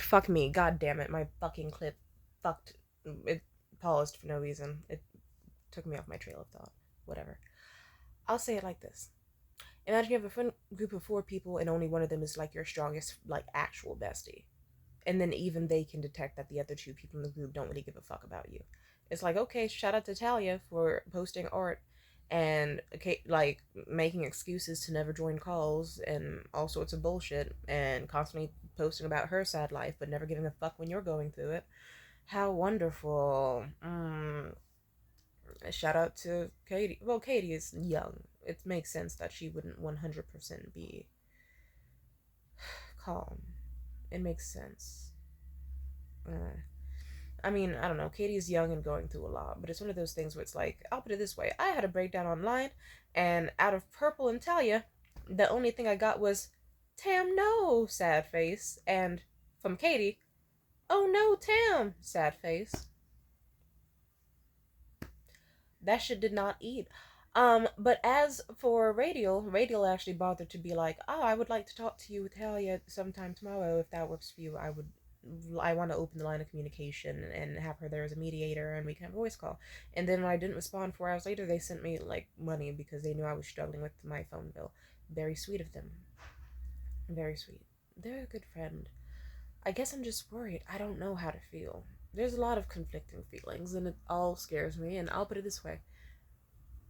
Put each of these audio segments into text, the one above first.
Fuck me, god damn it, my fucking clip fucked. It paused for no reason. It took me off my trail of thought. Whatever. I'll say it like this. Imagine you have a friend group of 4 people and only one of them is like your strongest, like actual bestie. And then even they can detect that the other 2 people in the group don't really give a fuck about you. It's like, okay, shout out to Talia for posting art and okay, like making excuses to never join calls and all sorts of bullshit and constantly posting about her sad life but never giving a fuck when you're going through it. How wonderful. Shout out to Katie. Well, Katie is young. It makes sense that she wouldn't 100% be calm. It makes sense. Uh, I mean, I don't know. Katie's young and going through a lot, but it's one of those things where it's like, I'll put it this way: I had a breakdown online, and out of Purple and Talia, the only thing I got was, "Tam, no," sad face, and from Katie, "Oh no, Tam," sad face. That shit did not eat. But as for Radial actually bothered to be like, "Oh, I would like to talk to you, Talia, sometime tomorrow if that works for you. I want to open the line of communication and have her there as a mediator and we can have a voice call." And then when I didn't respond 4 hours later, they sent me like money because they knew I was struggling with my phone bill. Very sweet of them. Very sweet. They're a good friend. I guess I'm just worried. I don't know how to feel. There's a lot of conflicting feelings and it all scares me, and I'll put it this way.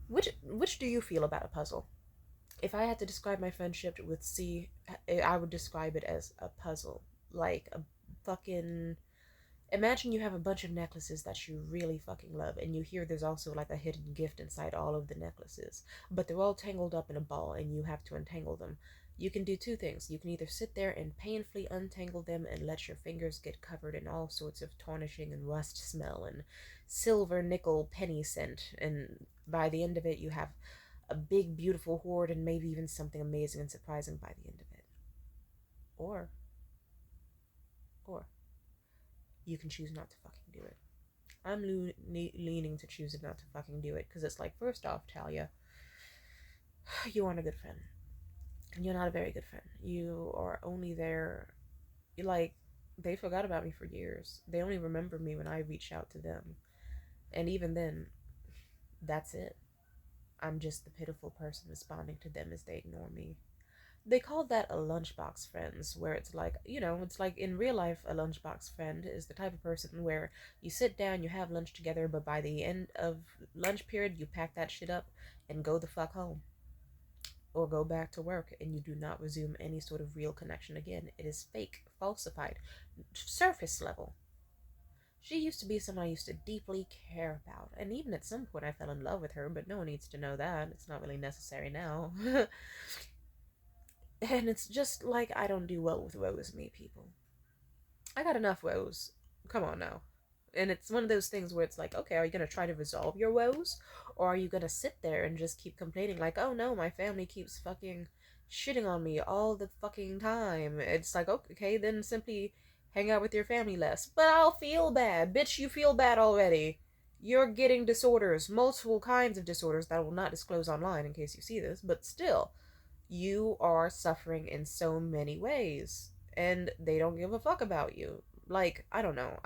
Which do you feel about a puzzle? If I had to describe my friendship with C, I would describe it as a puzzle. Like a fucking. Imagine you have a bunch of necklaces that you really fucking love, and you hear there's also like a hidden gift inside all of the necklaces, but they're all tangled up in a ball, and you have to untangle them. You can do 2 things. You can either sit there and painfully untangle them and let your fingers get covered in all sorts of tarnishing and rust smell and silver nickel penny scent, and by the end of it, you have a big, beautiful hoard and maybe even something amazing and surprising by the end of it. Or, or, you can choose not to fucking do it. I'm leaning to choosing not to fucking do it because it's like, first off, Talia, you aren't a good friend. You're not a very good friend. You are only there, like, they forgot about me for years. They only remember me when I reach out to them. And even then, that's it. I'm just the pitiful person responding to them as they ignore me. They call that a lunchbox friends, where it's like, it's like in real life, a lunchbox friend is the type of person where you sit down, you have lunch together, but by the end of lunch period, you pack that shit up and go the fuck home or go back to work, and you do not resume any sort of real connection again. It is fake, falsified, surface level. She used to be someone I used to deeply care about, and even at some point I fell in love with her, but no one needs to know that. It's not really necessary now. And it's just like I don't do well with woes me people. I got enough woes. Come on now. And it's one of those things where it's like, okay, are you going to try to resolve your woes? Or are you going to sit there and just keep complaining, like, oh no, my family keeps fucking shitting on me all the fucking time? It's like, okay, then simply hang out with your family less. But I'll feel bad. Bitch, you feel bad already. You're getting disorders, multiple kinds of disorders that I will not disclose online in case you see this, but still, you are suffering in so many ways. And they don't give a fuck about you. Like, I don't know.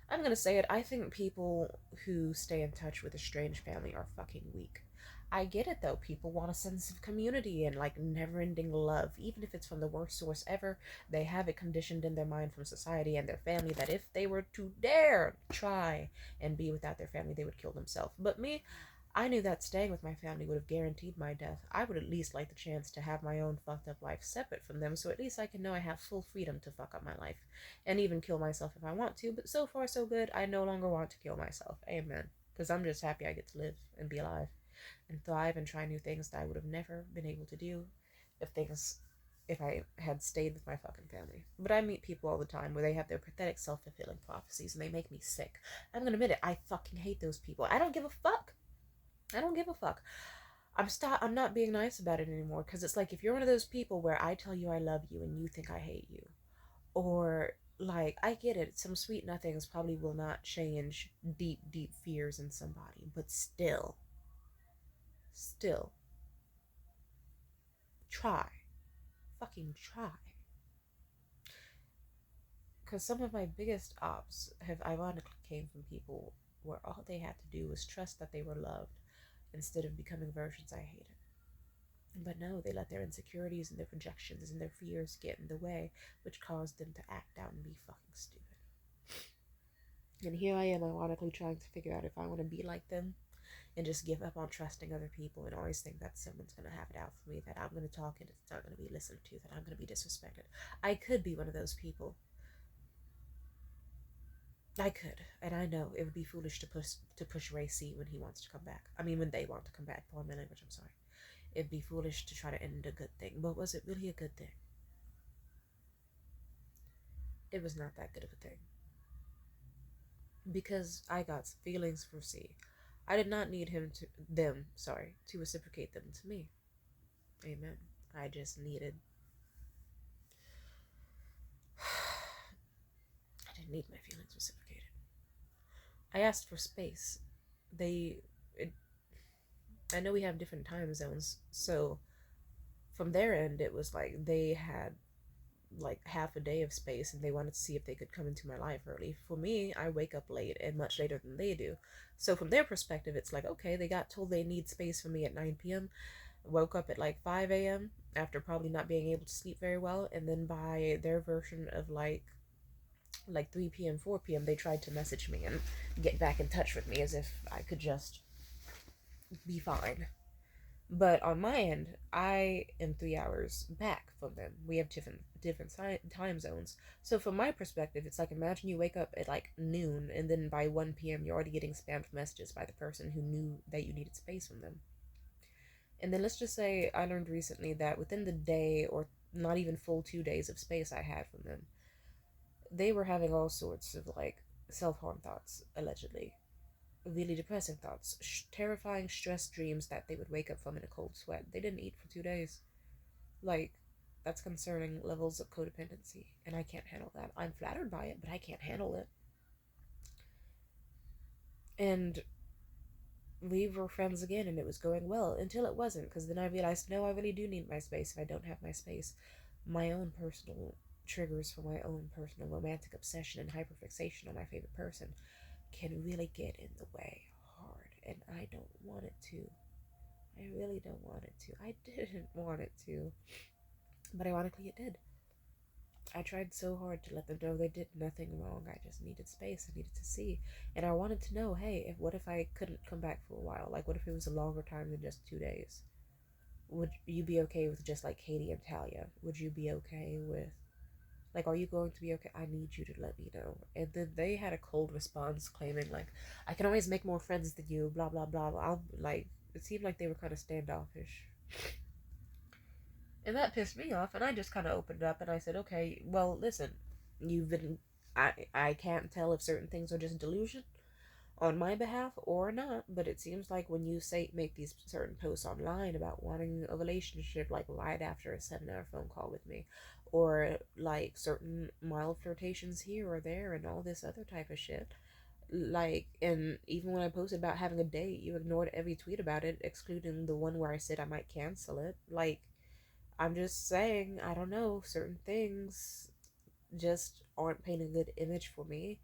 I'm gonna say it. I think people who stay in touch with a strange family are fucking weak. I get it though. People want a sense of community and like never ending love. Even if it's from the worst source ever, they have it conditioned in their mind from society and their family that if they were to dare try and be without their family, they would kill themselves. But me, I knew that staying with my family would have guaranteed my death. I would at least like the chance to have my own fucked up life separate from them, so at least I can know I have full freedom to fuck up my life and even kill myself if I want to. But so far, so good. I no longer want to kill myself. Amen. Because I'm just happy I get to live and be alive and thrive and try new things that I would have never been able to do if things if I had stayed with my fucking family. But I meet people all the time where they have their pathetic self-fulfilling prophecies and they make me sick. I'm gonna admit it, I fucking hate those people. I don't give a fuck. I don't give a fuck. I'm not being nice about it anymore because it's like if you're one of those people where I tell you I love you and you think I hate you, or like I get it, some sweet nothings probably will not change deep fears in somebody, but still try. Fucking try. Because some of my biggest ops have ironically came from people where all they had to do was trust that they were loved instead of becoming versions I hated. But no, they let their insecurities and their projections and their fears get in the way, which caused them to act out and be fucking stupid. And here I am, ironically, trying to figure out if I want to be like them and just give up on trusting other people and always think that someone's going to have it out for me, that I'm going to talk and it's not going to be listened to, that I'm going to be disrespected. I could be one of those people. I could, and I know it would be foolish to push Ray C when he wants to come back. I mean, when they want to come back. Pardon my language. I'm sorry. It'd be foolish to try to end a good thing. But was it really a good thing? It was not that good of a thing because I got feelings for C. I did not need to reciprocate them to me. Amen. I just needed. I didn't need my feelings reciprocated. I asked for space. They. It, I know we have different time zones, so from their end, it was like they had like half a day of space and they wanted to see if they could come into my life early. For me, I wake up late and much later than they do. So from their perspective, it's like, okay, they got told they need space from me at 9 p.m., woke up at like 5 a.m. after probably not being able to sleep very well, and then by their version of like 3 p.m., 4 p.m., they tried to message me and get back in touch with me as if I could just be fine. But on my end, I am 3 hours back from them. We have different time zones. So from my perspective, it's like imagine you wake up at like noon, and then by 1 p.m. you're already getting spammed messages by the person who knew that you needed space from them. And then let's just say I learned recently that within the day, or not even full 2 days of space I had from them, they were having all sorts of like self harm thoughts, allegedly. Really depressing thoughts, terrifying stress dreams that they would wake up from in a cold sweat. They didn't eat for 2 days. Like, that's concerning levels of codependency, and I can't handle that. I'm flattered by it, but I can't handle it. And we were friends again, and it was going well until it wasn't, because then I realized, no, I really do need my space. If I don't have my space, my own personal triggers for my own personal romantic obsession and hyperfixation on my favorite person can really get in the way hard, and I don't want it to. I really don't want it to. I didn't want it to, but ironically, it did. I tried so hard to let them know they did nothing wrong. I just needed space. I needed to see, and I wanted to know, hey, what if I couldn't come back for a while? Like, what if it was a longer time than just 2 days? Would you be okay with just like Katie and Talia? Would you be okay with like, are you going to be okay? I need you to let me know. And then they had a cold response claiming, like, I can always make more friends than you, blah, blah, blah. I'll, like, it seemed like they were kind of standoffish. And that pissed me off, and I just kind of opened up and I said, okay, well, listen, you've been. I can't tell if certain things are just delusion on my behalf or not, but it seems like when you say make these certain posts online about wanting a relationship like right after a 7 hour phone call with me, or like certain mild flirtations here or there and all this other type of shit, like, and even when I posted about having a date, you ignored every tweet about it, excluding the one where I said I might cancel it. Like, I'm just saying, I don't know, certain things just aren't painting a good image for me.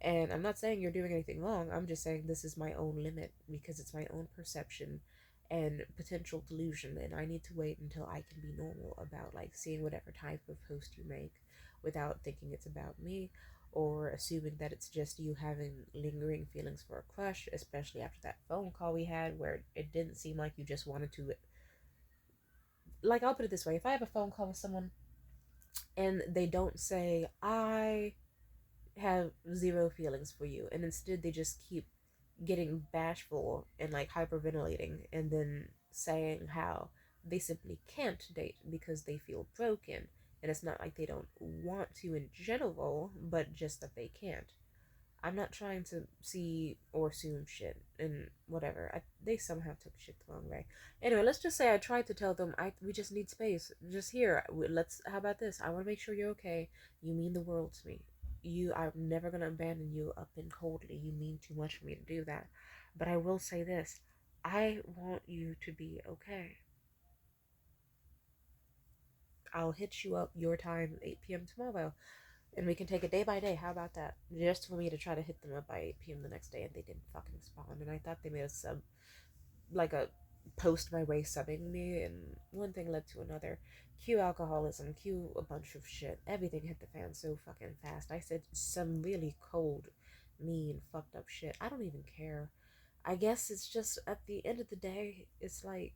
And I'm not saying you're doing anything wrong. I'm just saying this is my own limit because it's my own perception and potential delusion, and I need to wait until I can be normal about like seeing whatever type of post you make without thinking it's about me or assuming that it's just you having lingering feelings for a crush, especially after that phone call we had where it didn't seem like you just wanted to, like, I'll put it this way, if I have a phone call with someone and they don't say I have zero feelings for you, and instead they just keep getting bashful and like hyperventilating and then saying how they simply can't date because they feel broken, and it's not like they don't want to in general, but just that they can't. I'm not trying to see or assume shit and whatever. They somehow took shit the wrong way. Anyway, let's just say I tried to tell them we just need space. Just here. Let's. How about this? I want to make sure you're okay. You mean the world to me. I'm never gonna abandon you up and coldly. You mean too much for me to do that. But I will say this. I want you to be okay. I'll hit you up your time 8 p.m. tomorrow. And we can take it day by day. How about that? Just for me to try to hit them up by 8 p.m. the next day, and they didn't fucking respond. And I thought they made a sub, like a post my way subbing me, and one thing led to another. Cue alcoholism, cue a bunch of shit. Everything hit the fan so fucking fast. I said some really cold, mean, fucked up shit. I don't even care. I guess it's just at the end of the day, it's like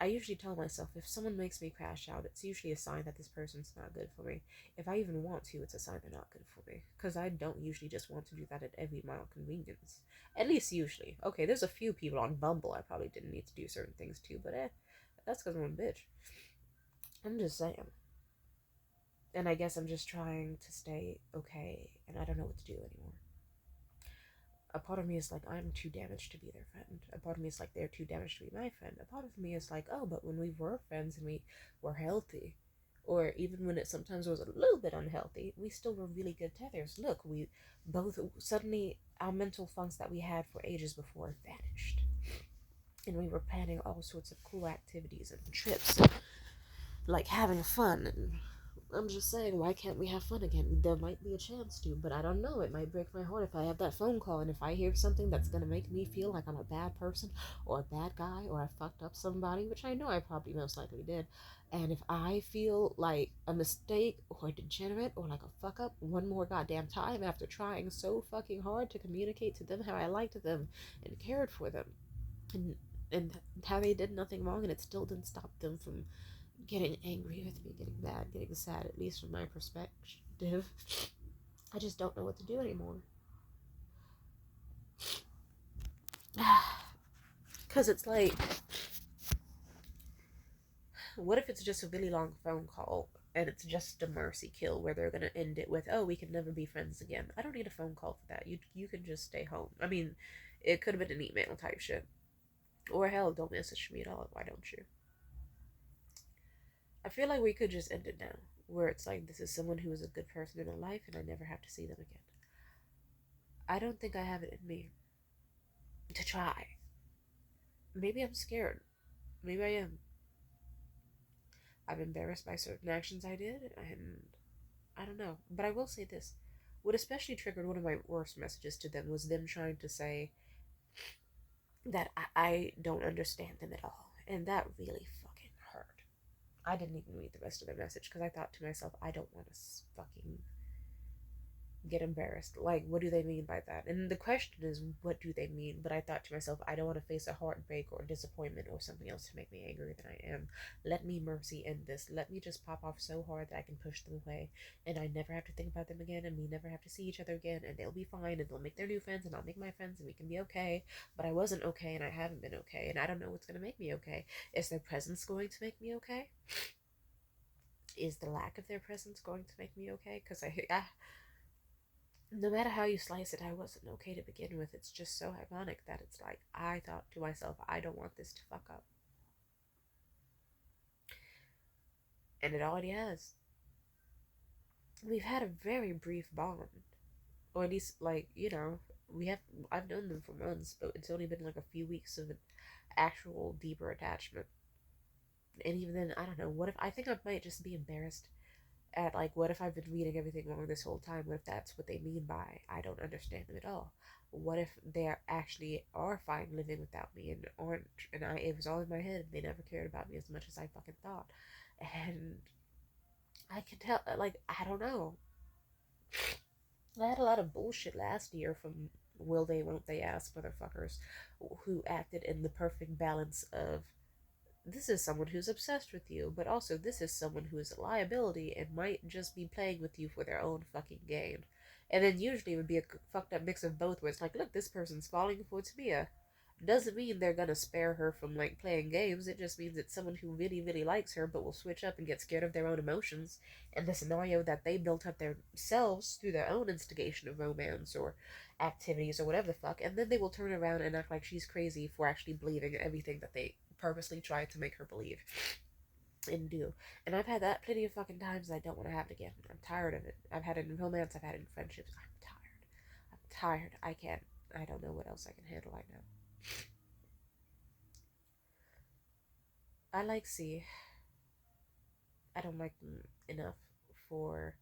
I usually tell myself if someone makes me crash out, it's usually a sign that this person's not good for me. If I even want to, it's a sign they're not good for me. Because I don't usually just want to do that at every mild convenience. At least usually. Okay, there's a few people on Bumble I probably didn't need to do certain things to, but that's because I'm a bitch. I'm just saying. And I guess I'm just trying to stay okay, and I don't know what to do anymore. A part of me is like, I'm too damaged to be their friend. A part of me is like, they're too damaged to be my friend. A part of me is like, oh, but when we were friends and we were healthy, or even when it sometimes was a little bit unhealthy, we still were really good tethers. Look, we both suddenly, our mental funks that we had for ages before vanished. And we were planning all sorts of cool activities and trips, and like having fun. And I'm just saying, why can't we have fun again? There might be a chance to, but I don't know. It might break my heart if I have that phone call and if I hear something that's gonna make me feel like I'm a bad person or a bad guy or I fucked up somebody, which I know I probably most likely did. And if I feel like a mistake or a degenerate or like a fuck up one more goddamn time after trying so fucking hard to communicate to them how I liked them and cared for them and and how they did nothing wrong and it still didn't stop them from getting angry with me, getting mad, getting sad, at least from my perspective. I just don't know what to do anymore. Because it's like, what if it's just a really long phone call and it's just a mercy kill where they're gonna end it with, "Oh, we can never be friends again." I don't need a phone call for that. You can just stay home. I mean, it could have been an email type shit, or hell, don't message me at all. Why don't you? I feel like we could just end it now, where it's like this is someone who is a good person in my life and I never have to see them again. I don't think I have it in me to try. Maybe I'm scared. Maybe I am. I'm embarrassed by certain actions I did, and I don't know. But I will say this. What especially triggered one of my worst messages to them was them trying to say that I don't understand them at all. And that really fucking hurt. I didn't even read the rest of their message because I thought to myself, I don't want to fucking get embarrassed. Like, what do they mean by that? And the question is, what do they mean? But I thought to myself, I don't want to face a heartbreak or disappointment or something else to make me angrier than I am. Let me mercy end this. Let me just pop off so hard that I can push them away, and I never have to think about them again, and we never have to see each other again, and they'll be fine, and they'll make their new friends, and I'll make my friends, and we can be okay. But I wasn't okay, and I haven't been okay, and I don't know what's gonna make me okay. Is their presence going to make me okay? Is the lack of their presence going to make me okay? Because no matter how you slice it, I wasn't okay to begin with. It's just so ironic that it's like I thought to myself, I don't want this to fuck up. And it already has. We've had a very brief bond. Or at least, like, we have. I've known them for months, but it's only been like a few weeks of an actual deeper attachment. And even then, I don't know. What if I think I might just be embarrassed at like what if I've been reading everything wrong this whole time? What if that's what they mean by I don't understand them at all? What if they actually are fine living without me and aren't and I it was all in my head and they never cared about me as much as I fucking thought. And I can tell like I don't know. I had a lot of bullshit last year from will they won't they ask motherfuckers who acted in the perfect balance of this is someone who's obsessed with you, but also this is someone who is a liability and might just be playing with you for their own fucking gain. And then usually it would be a fucked up mix of both, where it's like, look, this person's falling for Tamia. Doesn't mean they're gonna spare her from like playing games. It just means it's someone who really, really likes her, but will switch up and get scared of their own emotions and the scenario that they built up themselves through their own instigation of romance or activities or whatever the fuck, and then they will turn around and act like she's crazy for actually believing everything that they purposely tried to make her believe and do. And I've had that plenty of fucking times and I don't want to have it again. I'm tired of it. I've had it in romance, I've had it in friendships. I'm tired. I'm tired. I can't. I don't know what else I can handle right now. I like C. I don't like them enough for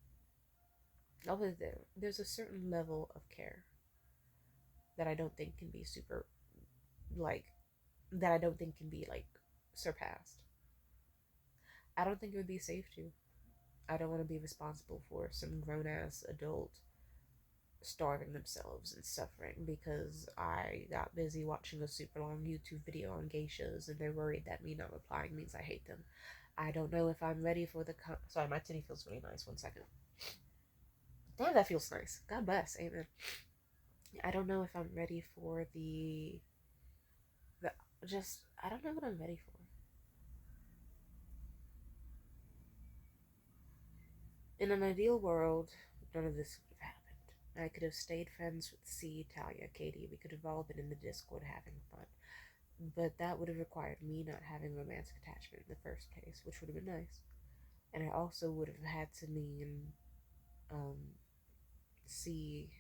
over there, there's a certain level of care that I don't think can be super, like, that I don't think can be, like, surpassed. I don't think it would be safe to. I don't want to be responsible for some grown ass adult starving themselves and suffering because I got busy watching a super long YouTube video on geishas and they're worried that me not replying means I hate them. I don't know if I'm ready for the. Sorry, my titty feels really nice. 1 second. Damn, that feels nice. God bless. Amen. I don't know if I'm ready for the. Just. I don't know what I'm ready for. In an ideal world, none of this would have happened. I could have stayed friends with C, Talia, Katie. We could have all been in the Discord having fun. But that would have required me not having romantic attachment in the first place, which would have been nice. And I also would have had to mean um, C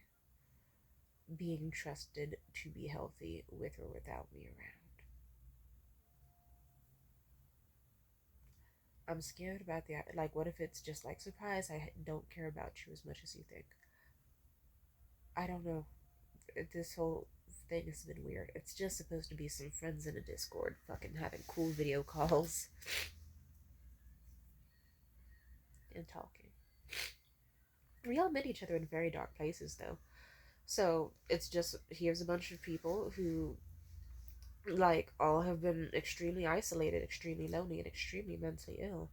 being trusted to be healthy with or without me around. I'm scared about the, like, what if it's just like, surprise, I don't care about you as much as you think. I don't know. This whole thing has been weird. It's just supposed to be some friends in a Discord fucking having cool video calls and talking. We all met each other in very dark places, though. So it's just, here's a bunch of people who, like, all have been extremely isolated, extremely lonely, and extremely mentally ill.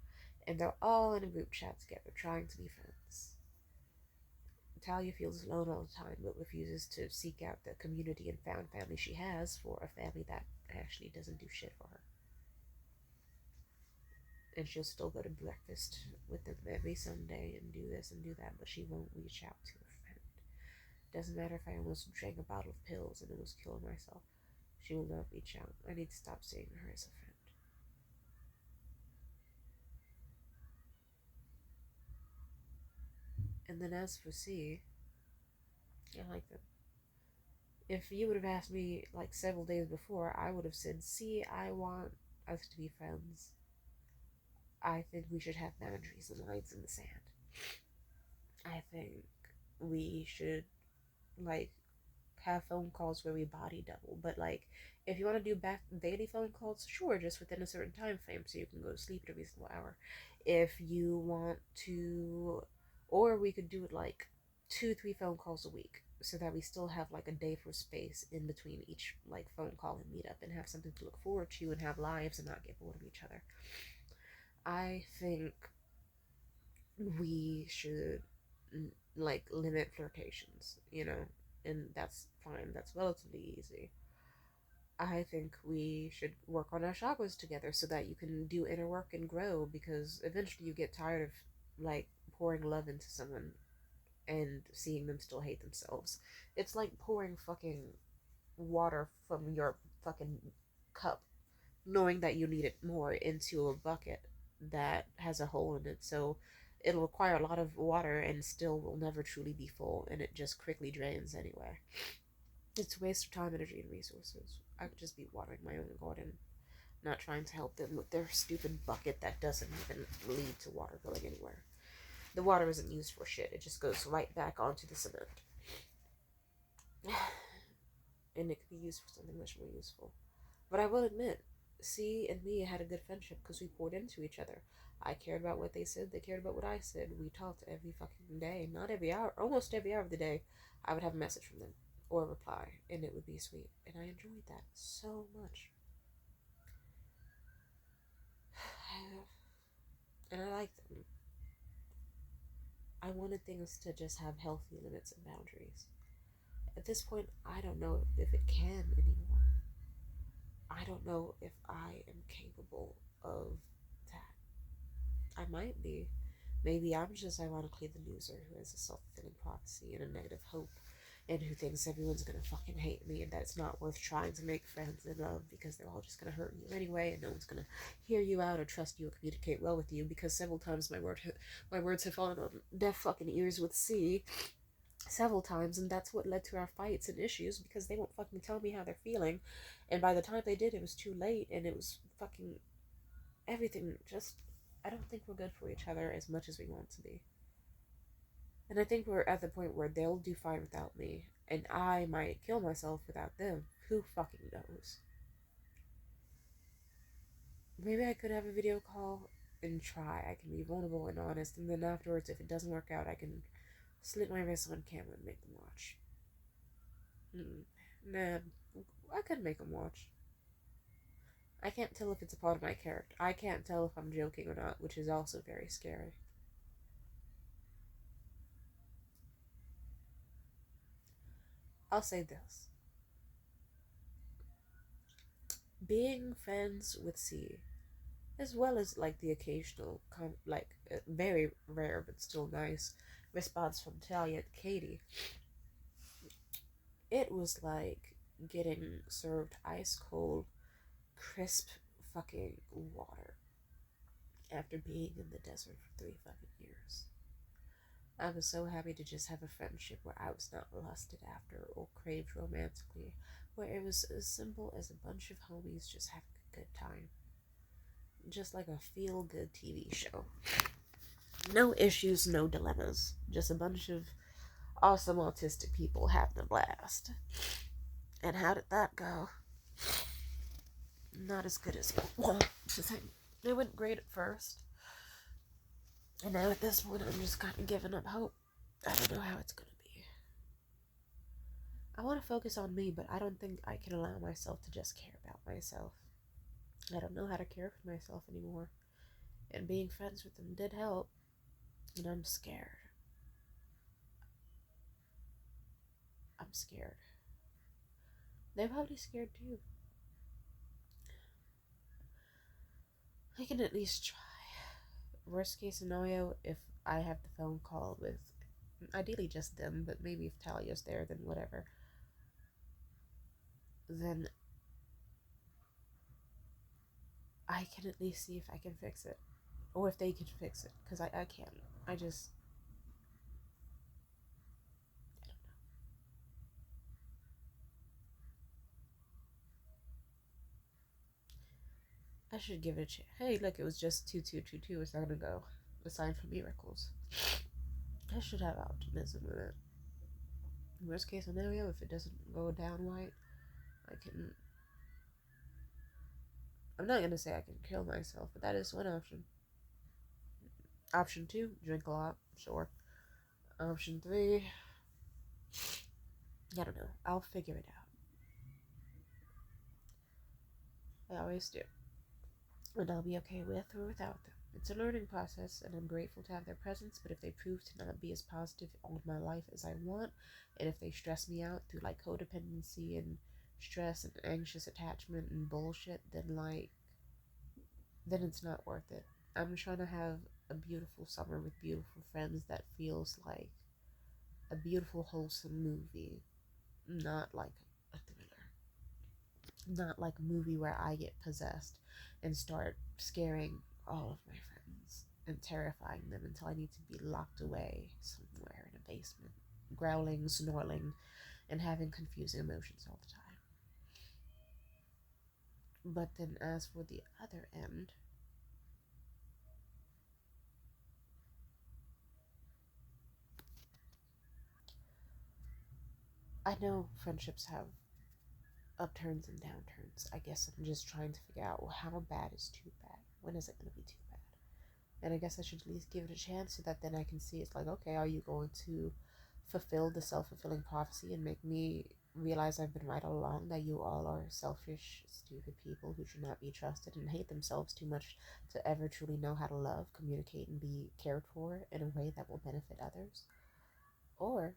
And they're all in a group chat together trying to be friends. Talia feels alone all the time, but refuses to seek out the community and found family she has for a family that actually doesn't do shit for her. And she'll still go to breakfast with them every Sunday and do this and do that, but she won't reach out to a friend. Doesn't matter if I almost drank a bottle of pills and almost killed myself. She will not reach out. I need to stop seeing her as a friend. And then as for C, I like them. If you would have asked me like several days before, I would have said, C, I want us to be friends. I think we should have boundaries and lines in the sand. I think we should, like, have phone calls where we body double. But like, if you want to do back daily phone calls, sure, just within a certain time frame so you can go to sleep at a reasonable hour. If you want to, or we could do it like 2, 3 phone calls a week so that we still have like a day for space in between each like phone call and meetup and have something to look forward to and have lives and not get bored of each other. I think we should like limit flirtations, and that's fine. That's relatively easy. I think we should work on our chakras together so that you can do inner work and grow because eventually you get tired of like pouring love into someone and seeing them still hate themselves. It's like pouring fucking water from your fucking cup knowing that you need it more into a bucket that has a hole in it. So it'll require a lot of water and still will never truly be full, and it just quickly drains anyway. It's a waste of time, energy, and resources. I could just be watering my own garden, not trying to help them with their stupid bucket that doesn't even lead to water going anywhere. The water isn't used for shit, it just goes right back onto the cement. And it could be used for something much more useful. But I will admit, C and me had a good friendship because we poured into each other. I cared about what they said, they cared about what I said. We talked every fucking day, not every hour, almost every hour of the day. I would have a message from them or a reply, and it would be sweet. And I enjoyed that so much. And I liked them. I wanted things to just have healthy limits and boundaries. At this point, I don't know if it can anymore. I don't know if I am capable of that. I might be. Maybe I'm just ironically the loser who has a self-fulfilling prophecy and a negative hope, and who thinks everyone's gonna fucking hate me and that it's not worth trying to make friends and love because they're all just gonna hurt you anyway, and no one's gonna hear you out or trust you or communicate well with you because several times my words have fallen on deaf fucking ears with C several times, and that's what led to our fights and issues because they won't fucking tell me how they're feeling, and by the time they did, it was too late, and it was fucking everything. Just, I don't think we're good for each other as much as we want to be. And I think we're at the point where they'll do fine without me, and I might kill myself without them. Who fucking knows? Maybe I could have a video call and try. I can be vulnerable and honest, and then afterwards, if it doesn't work out, I can slit my wrists on camera and make them watch. Man, I could make them watch. I can't tell if it's a part of my character. I can't tell if I'm joking or not, which is also very scary. I'll say this. Being friends with C, as well as like the occasional, very rare but still nice response from Talia and Katie, it was like getting served ice cold, crisp fucking water after being in the desert for 3 fucking years. I was so happy to just have a friendship where I was not lusted after or craved romantically, where it was as simple as a bunch of homies just having a good time. Just like a feel good TV show. No issues, no dilemmas. Just a bunch of awesome autistic people having a blast. And how did that go? Not as good as I want to think. It went great at first. And now at this point, I'm just kind of giving up hope. I don't know how it's going to be. I want to focus on me, but I don't think I can allow myself to just care about myself. I don't know how to care for myself anymore. And being friends with them did help. And I'm scared. I'm scared. They're probably scared too. I can at least try. Worst case scenario, if I have the phone call with ideally just them, but maybe if Talia's there, then whatever. Then I can at least see if I can fix it. Or if they can fix it. Because I can't. I just. I should give it a chance. Hey, look, it was just 2222. It's not gonna go. A sign for miracles. I should have optimism in it. Worst case scenario, if it doesn't go down right, I can. I'm not gonna say I can kill myself, but that is one option. Option 2, drink a lot, sure. Option 3, I don't know. I'll figure it out. I always do. And I'll be okay with or without them. It's a learning process, and I'm grateful to have their presence, but if they prove to not be as positive on my life as I want, and if they stress me out through like codependency and stress and anxious attachment and bullshit, then it's not worth it. I'm trying to have a beautiful summer with beautiful friends that feels like a beautiful, wholesome movie, not like a thriller. Not like a movie where I get possessed and start scaring all of my friends and terrifying them until I need to be locked away somewhere in a basement, growling, snarling, and having confusing emotions all the time. But then, as for the other end, I know friendships have upturns and downturns. I guess I'm just trying to figure out, well, how bad is too bad? When is it going to be too bad? And I guess I should at least give it a chance so that then I can see it's like, okay, are you going to fulfill the self-fulfilling prophecy and make me realize I've been right all along, that you all are selfish, stupid people who should not be trusted and hate themselves too much to ever truly know how to love, communicate, and be cared for in a way that will benefit others? Or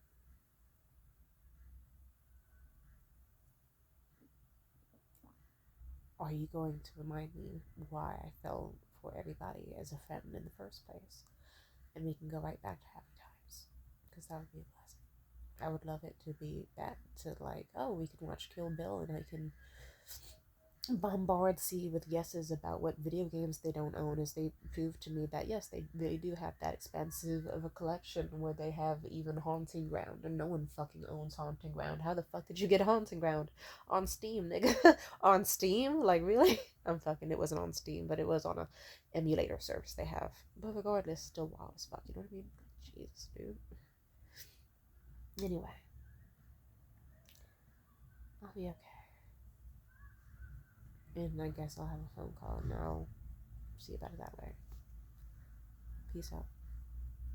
are you going to remind me why I fell for everybody as a friend in the first place? And we can go right back to happy times. Because that would be a blessing. I would love it to be back to like, oh, we can watch Kill Bill and I can bombard C with yeses about what video games they don't own, as they prove to me that yes, they do have that expensive of a collection where they have even Haunting Ground, and no one fucking owns Haunting Ground. How the fuck did you get Haunting Ground? On Steam, nigga. On Steam? Like, really? I'm fucking, it wasn't on Steam, but it was on a emulator service they have. But regardless, still wild as fuck, you know what I mean? Jesus, dude. Anyway, I'll be okay. And I guess I'll have a phone call and I'll see about it that way. Peace out.